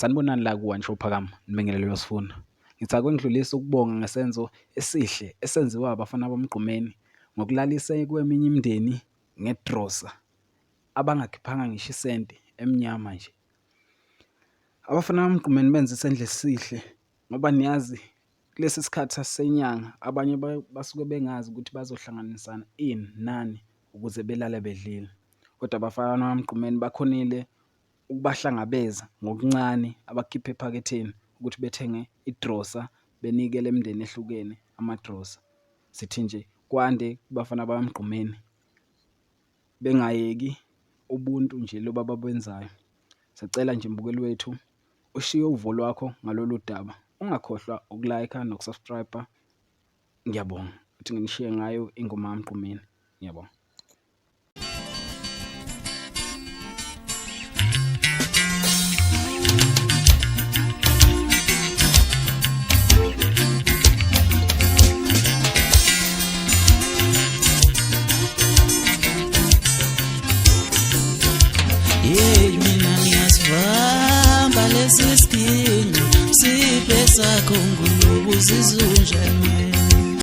Sanibonani la kuwa ngisho phakama nimengelelo yosifuna. Ngithi akwengidlulisa ukubonga ngesenzo esihle esenziwa abafana BakaMgqumeni ngokulalisa kweminye imindeni ngedrosa abangakhiphanga ngisho isenti emnyama nje. Abafana BakaMgqumeni benza isendlo esihle ngoba niyazi kulesi sikhathi sasenyanga abanye basuke bengazi ukuthi bazohlanganisana ini nani ukuze belale bedlile. Kodwa abafana BakaMgqumeni bakhonile ukubahlangabeza ngokuncane abakhiphe ephaketheni ukuthi bethenge idrosa benikele imindeni ehlukene amadrosa. Sithi nje kwande kubafana BakaMgqumeni bengayeki ubuntu nje lobu ababenzayo. Sicela nje mbukeli wethu ushiye uvo lwakho ngalolu daba. Ungakhohlwa ukulayikha nokusubscribe. Ngiyabonga ukuthi nginishiye ngayo ingoma kaMgqumeni. Ngiyabonga. Mina ngiyasibamba lesi sidingo siphe sakho ngulubu zizunjane.